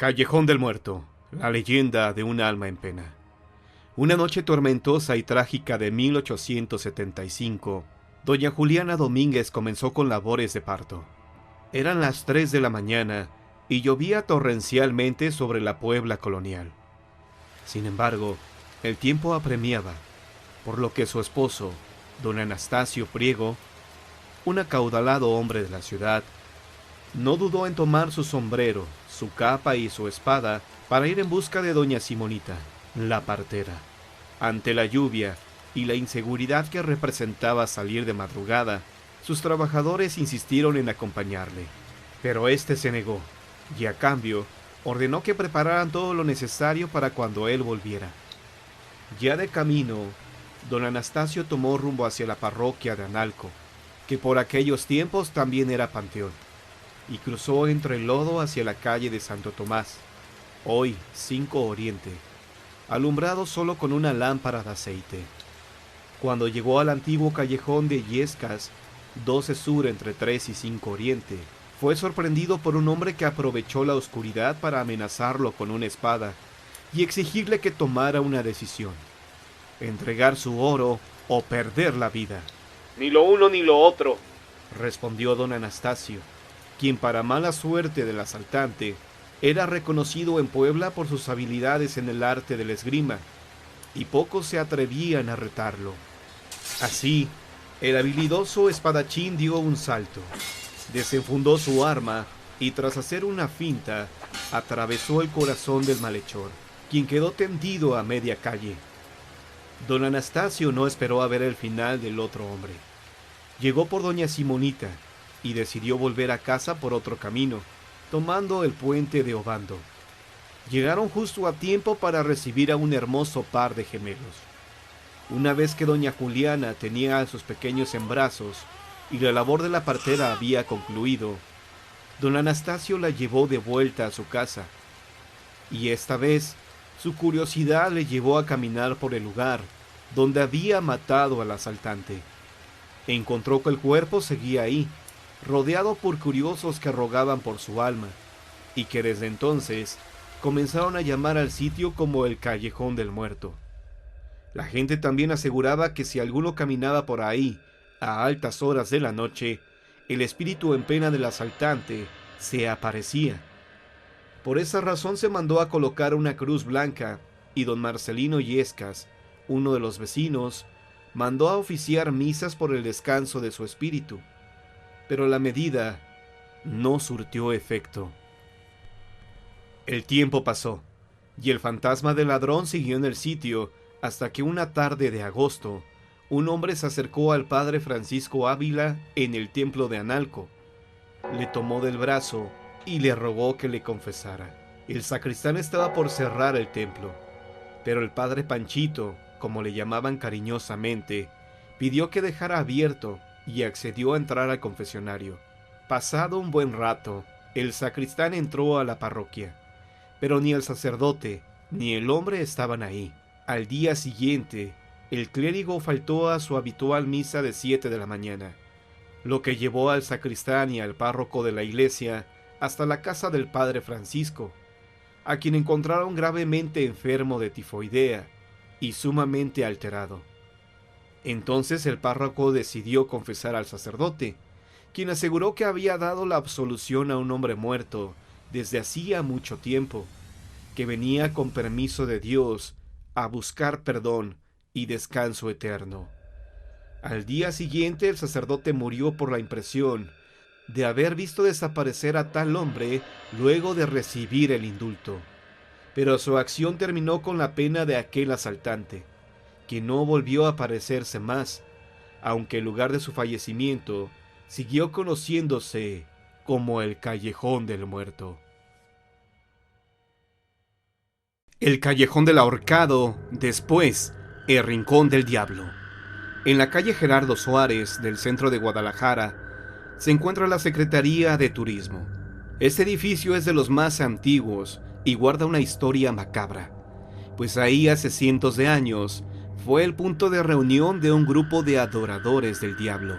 Callejón del Muerto, la leyenda de un alma en pena. Una noche tormentosa y trágica de 1875, doña Juliana Domínguez comenzó con labores de parto. Eran las 3 de la mañana y llovía torrencialmente sobre la Puebla colonial. Sin embargo, el tiempo apremiaba, por lo que su esposo, don Anastasio Priego, un acaudalado hombre de la ciudad, no dudó en tomar su sombrero, su capa y su espada para ir en busca de doña Simonita, la partera. Ante la lluvia y la inseguridad que representaba salir de madrugada, sus trabajadores insistieron en acompañarle, pero éste se negó, y a cambio ordenó que prepararan todo lo necesario para cuando él volviera. Ya de camino, don Anastasio tomó rumbo hacia la parroquia de Analco, que por aquellos tiempos también era panteón, y cruzó entre el lodo hacia la calle de Santo Tomás, hoy 5 Oriente, alumbrado solo con una lámpara de aceite. Cuando llegó al antiguo callejón de Illescas, 12 Sur entre 3 y 5 Oriente, fue sorprendido por un hombre que aprovechó la oscuridad para amenazarlo con una espada y exigirle que tomara una decisión: entregar su oro o perder la vida. Ni lo uno ni lo otro, respondió don Anastasio, quien, para mala suerte del asaltante, era reconocido en Puebla por sus habilidades en el arte de la esgrima, y pocos se atrevían a retarlo. Así, el habilidoso espadachín dio un salto, desenfundó su arma y, tras hacer una finta, atravesó el corazón del malhechor, quien quedó tendido a media calle. Don Anastasio no esperó a ver el final del otro hombre. Llegó por doña Simonita y decidió volver a casa por otro camino, tomando el puente de Obando. Llegaron justo a tiempo para recibir a un hermoso par de gemelos. Una vez que doña Juliana tenía a sus pequeños en brazos y la labor de la partera había concluido, don Anastasio la llevó de vuelta a su casa, y esta vez su curiosidad le llevó a caminar por el lugar donde había matado al asaltante. Encontró que el cuerpo seguía ahí, rodeado por curiosos que rogaban por su alma, y que desde entonces comenzaron a llamar al sitio como el Callejón del Muerto. La gente también aseguraba que si alguno caminaba por ahí a altas horas de la noche, el espíritu en pena del asaltante se aparecía. Por esa razón se mandó a colocar una cruz blanca, y don Marcelino Illescas, uno de los vecinos, mandó a oficiar misas por el descanso de su espíritu. Pero la medida no surtió efecto. El tiempo pasó, y el fantasma del ladrón siguió en el sitio hasta que una tarde de agosto, un hombre se acercó al padre Francisco Ávila en el templo de Analco. Le tomó del brazo y le rogó que le confesara. El sacristán estaba por cerrar el templo, pero el padre Panchito, como le llamaban cariñosamente, pidió que dejara abierto y accedió a entrar al confesionario. Pasado un buen rato, el sacristán entró a la parroquia, pero ni el sacerdote ni el hombre estaban ahí. Al día siguiente, el clérigo faltó a su habitual misa de 7 de la mañana, lo que llevó al sacristán y al párroco de la iglesia hasta la casa del padre Francisco, a quien encontraron gravemente enfermo de tifoidea y sumamente alterado. Entonces el párroco decidió confesar al sacerdote, quien aseguró que había dado la absolución a un hombre muerto desde hacía mucho tiempo, que venía con permiso de Dios a buscar perdón y descanso eterno. Al día siguiente el sacerdote murió por la impresión de haber visto desaparecer a tal hombre luego de recibir el indulto, pero su acción terminó con la pena de aquel asaltante, que no volvió a aparecerse más, aunque el lugar de su fallecimiento siguió conociéndose como el Callejón del Muerto. El Callejón del Ahorcado, después el Rincón del Diablo. En la calle Gerardo Suárez del centro de Guadalajara se encuentra la Secretaría de Turismo. Este edificio es de los más antiguos y guarda una historia macabra, pues ahí hace cientos de años fue el punto de reunión de un grupo de adoradores del diablo.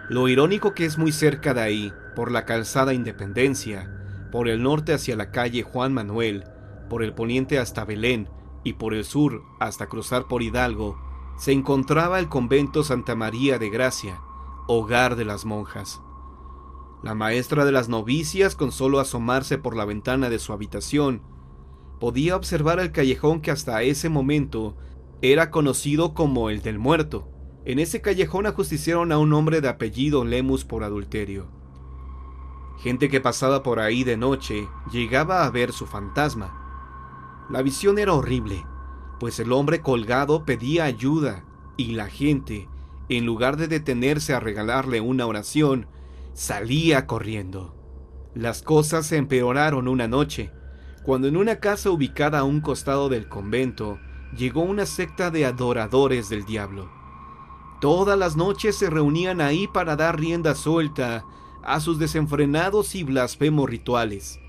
Lo irónico que es muy cerca de ahí, por la calzada Independencia, por el norte hacia la calle Juan Manuel, por el poniente hasta Belén y por el sur hasta cruzar por Hidalgo, se encontraba el convento Santa María de Gracia, hogar de las monjas. La maestra de las novicias, con solo asomarse por la ventana de su habitación, podía observar el callejón que hasta ese momento era conocido como el del muerto. En ese callejón ajusticiaron a un hombre de apellido Lemus por adulterio. Gente que pasaba por ahí de noche llegaba a ver su fantasma. La visión era horrible, pues el hombre colgado pedía ayuda y la gente, en lugar de detenerse a regalarle una oración, salía corriendo. Las cosas se empeoraron una noche, cuando en una casa ubicada a un costado del convento, llegó una secta de adoradores del diablo. Todas las noches se reunían ahí para dar rienda suelta a sus desenfrenados y blasfemos rituales.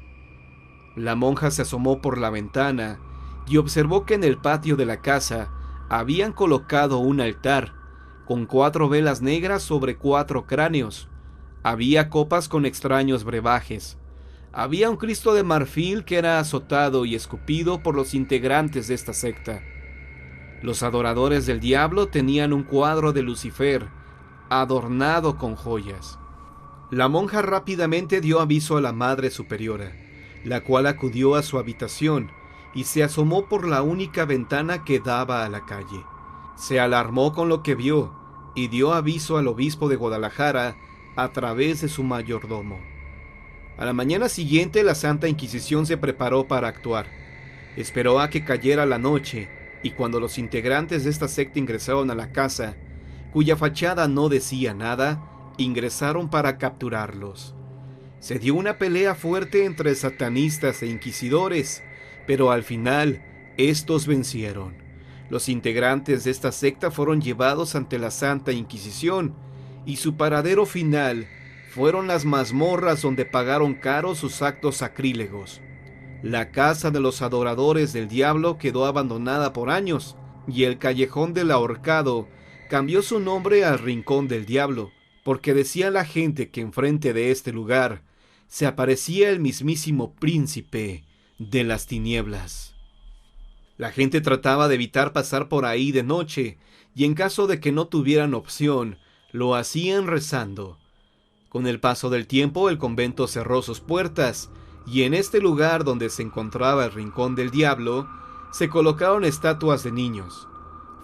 La monja se asomó por la ventana y observó que en el patio de la casa habían colocado un altar con 4 velas negras sobre 4 cráneos. Había copas con extraños brebajes. Había un Cristo de marfil que era azotado y escupido por los integrantes de esta secta. Los adoradores del diablo tenían un cuadro de Lucifer adornado con joyas. La monja rápidamente dio aviso a la Madre Superiora, la cual acudió a su habitación y se asomó por la única ventana que daba a la calle. Se alarmó con lo que vio y dio aviso al obispo de Guadalajara a través de su mayordomo. A la mañana siguiente la Santa Inquisición se preparó para actuar. Esperó a que cayera la noche y cuando los integrantes de esta secta ingresaron a la casa, cuya fachada no decía nada, ingresaron para capturarlos. Se dio una pelea fuerte entre satanistas e inquisidores, pero al final estos vencieron. Los integrantes de esta secta fueron llevados ante la Santa Inquisición y su paradero final fueron las mazmorras donde pagaron caro sus actos sacrílegos. La casa de los adoradores del diablo quedó abandonada por años y el callejón del ahorcado cambió su nombre al Rincón del Diablo, porque decía la gente que enfrente de este lugar se aparecía el mismísimo príncipe de las tinieblas. La gente trataba de evitar pasar por ahí de noche y en caso de que no tuvieran opción, lo hacían rezando. Con el paso del tiempo el convento cerró sus puertas y en este lugar donde se encontraba el Rincón del Diablo se colocaron estatuas de niños,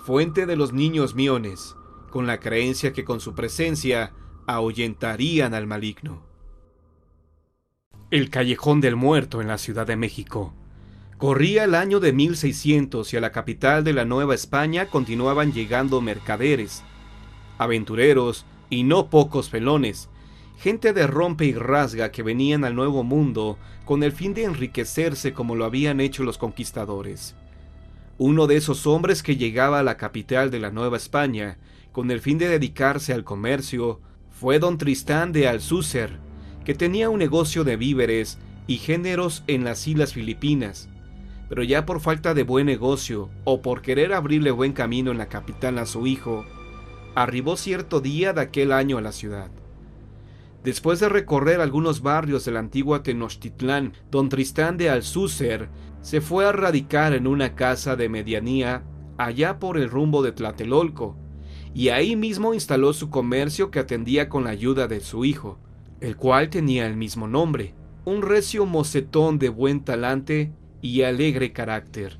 fuente de los niños miones, con la creencia que con su presencia ahuyentarían al maligno. El Callejón del Muerto en la Ciudad de México. Corría el año de 1600 y a la capital de la Nueva España continuaban llegando mercaderes, aventureros y no pocos felones, gente de rompe y rasga que venían al Nuevo Mundo con el fin de enriquecerse como lo habían hecho los conquistadores. Uno de esos hombres que llegaba a la capital de la Nueva España con el fin de dedicarse al comercio fue don Tristán de Alcúcer, que tenía un negocio de víveres y géneros en las islas Filipinas, pero ya por falta de buen negocio o por querer abrirle buen camino en la capital a su hijo, arribó cierto día de aquel año a la ciudad. Después de recorrer algunos barrios de la antigua Tenochtitlán, don Tristán de Alcúcer se fue a radicar en una casa de medianía allá por el rumbo de Tlatelolco, y ahí mismo instaló su comercio que atendía con la ayuda de su hijo, el cual tenía el mismo nombre, un recio mocetón de buen talante y alegre carácter.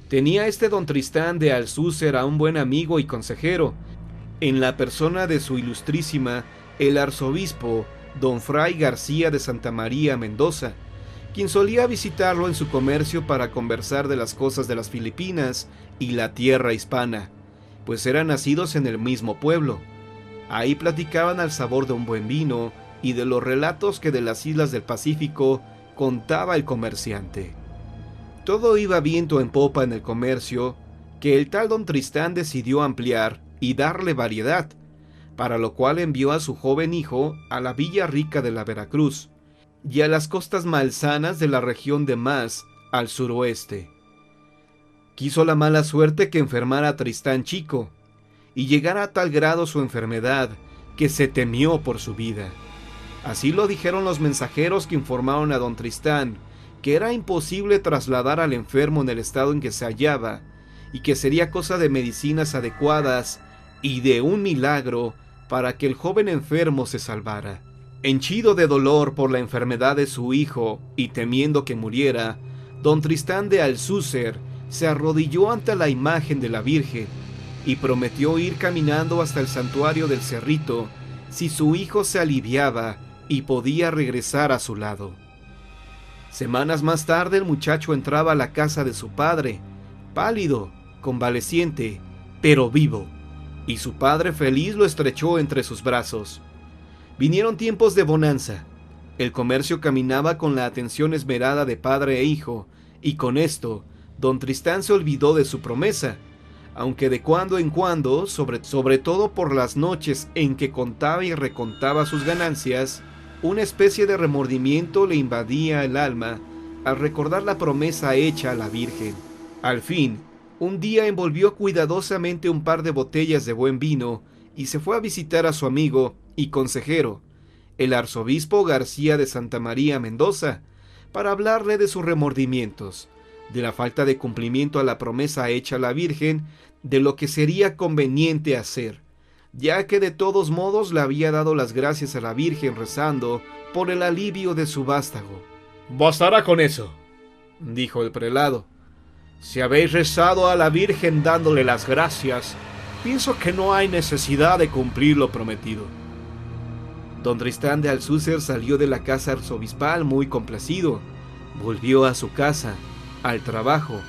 Tenía este don Tristán de Alcúcer a un buen amigo y consejero, en la persona de su ilustrísima, el arzobispo don Fray García de Santa María Mendoza, quien solía visitarlo en su comercio para conversar de las cosas de las Filipinas y la tierra hispana, pues eran nacidos en el mismo pueblo. Ahí platicaban al sabor de un buen vino y de los relatos que de las islas del Pacífico contaba el comerciante. Todo iba viento en popa en el comercio, que el tal don Tristán decidió ampliar y darle variedad, para lo cual envió a su joven hijo a la villa rica de la Veracruz y a las costas malsanas de la región de Mas, al suroeste. Quiso la mala suerte que enfermara a Tristán chico, y llegara a tal grado su enfermedad que se temió por su vida. Así lo dijeron los mensajeros que informaron a don Tristán que era imposible trasladar al enfermo en el estado en que se hallaba, y que sería cosa de medicinas adecuadas y de un milagro para que el joven enfermo se salvara. Henchido de dolor por la enfermedad de su hijo y temiendo que muriera, don Tristán de Alcúcer se arrodilló ante la imagen de la Virgen y prometió ir caminando hasta el santuario del Cerrito si su hijo se aliviaba y podía regresar a su lado. Semanas más tarde el muchacho entraba a la casa de su padre, pálido, convaleciente, pero vivo, y su padre feliz lo estrechó entre sus brazos. Vinieron tiempos de bonanza. El comercio caminaba con la atención esmerada de padre e hijo, y con esto, don Tristán se olvidó de su promesa, aunque de cuando en cuando, sobre todo por las noches en que contaba y recontaba sus ganancias, una especie de remordimiento le invadía el alma al recordar la promesa hecha a la Virgen. Al fin, un día envolvió cuidadosamente un par de botellas de buen vino y se fue a visitar a su amigo y consejero, el arzobispo García de Santa María Mendoza, para hablarle de sus remordimientos, de la falta de cumplimiento a la promesa hecha a la Virgen, de lo que sería conveniente hacer, ya que de todos modos le había dado las gracias a la Virgen rezando por el alivio de su vástago. «Bastará con eso», dijo el prelado. «Si habéis rezado a la Virgen dándole las gracias, pienso que no hay necesidad de cumplir lo prometido». Don Tristán de Alcúcer salió de la casa arzobispal muy complacido. Volvió a su casa, al trabajo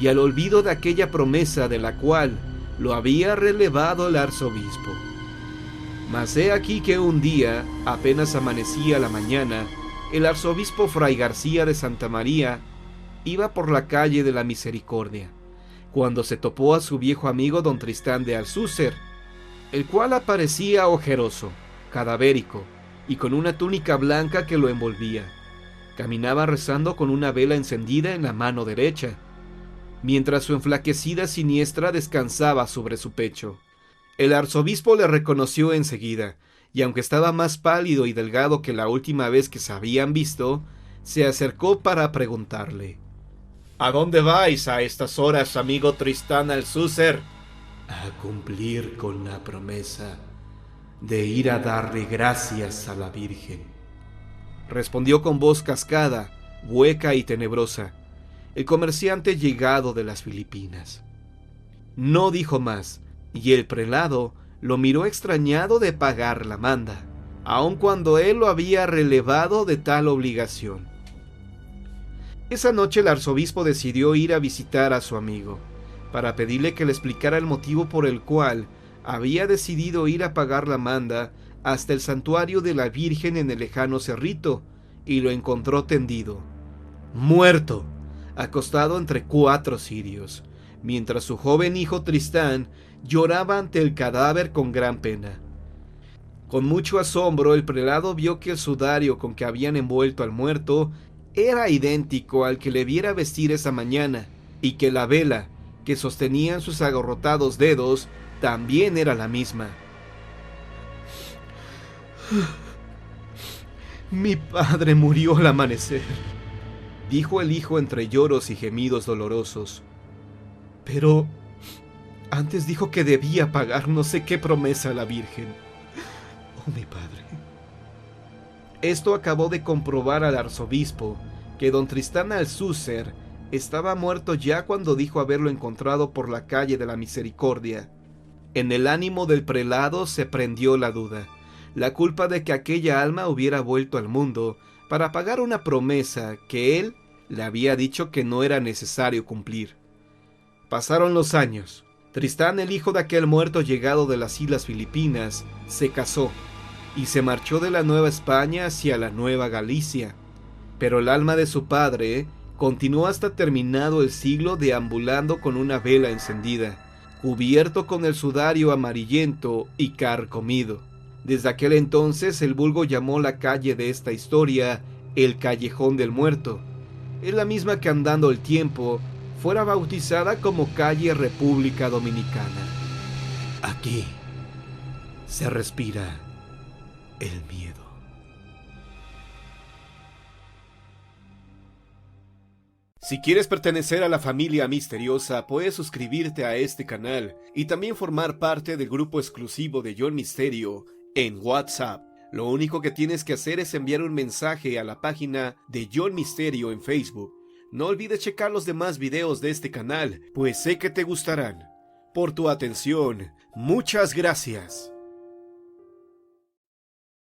y al olvido de aquella promesa de la cual lo había relevado el arzobispo. Mas he aquí que un día, apenas amanecía la mañana, el arzobispo Fray García de Santa María iba por la calle de la Misericordia, cuando se topó a su viejo amigo don Tristán de Alcúcer, el cual aparecía ojeroso, cadavérico, y con una túnica blanca que lo envolvía. Caminaba rezando con una vela encendida en la mano derecha, mientras su enflaquecida siniestra descansaba sobre su pecho. El arzobispo le reconoció enseguida, y aunque estaba más pálido y delgado que la última vez que se habían visto, se acercó para preguntarle: «¿A dónde vais a estas horas, amigo Tristán Alcúcer?» «A cumplir con la promesa de ir a darle gracias a la Virgen», respondió con voz cascada, hueca y tenebrosa, el comerciante llegado de las Filipinas. No dijo más, y el prelado lo miró extrañado de pagar la manda, aun cuando él lo había relevado de tal obligación. Esa noche el arzobispo decidió ir a visitar a su amigo, para pedirle que le explicara el motivo por el cual había decidido ir a pagar la manda hasta el santuario de la Virgen en el lejano Cerrito, y lo encontró tendido, muerto, acostado entre 4 cirios, mientras su joven hijo Tristán lloraba ante el cadáver con gran pena. Con mucho asombro el prelado vio que el sudario con que habían envuelto al muerto era idéntico al que le viera vestir esa mañana, y que la vela que sostenían sus agarrotados dedos también era la misma. «Mi padre murió al amanecer», dijo el hijo entre lloros y gemidos dolorosos. «Pero antes dijo que debía pagar no sé qué promesa a la Virgen. Oh, mi padre». Esto acabó de comprobar al arzobispo que don Tristán Alcúcer estaba muerto ya cuando dijo haberlo encontrado por la calle de la Misericordia. En el ánimo del prelado se prendió la duda, la culpa de que aquella alma hubiera vuelto al mundo para pagar una promesa que él le había dicho que no era necesario cumplir. Pasaron los años. Tristán, el hijo de aquel muerto llegado de las islas Filipinas, se casó y se marchó de la Nueva España hacia la Nueva Galicia. Pero el alma de su padre continuó hasta terminado el siglo deambulando con una vela encendida, cubierto con el sudario amarillento y carcomido. Desde aquel entonces el vulgo llamó la calle de esta historia el Callejón del Muerto. Es la misma que andando el tiempo fuera bautizada como calle República Dominicana. Aquí se respira el miedo. Si quieres pertenecer a la familia misteriosa, puedes suscribirte a este canal y también formar parte del grupo exclusivo de John Misterio en WhatsApp. Lo único que tienes que hacer es enviar un mensaje a la página de John Misterio en Facebook. No olvides checar los demás videos de este canal, pues sé que te gustarán. Por tu atención, muchas gracias.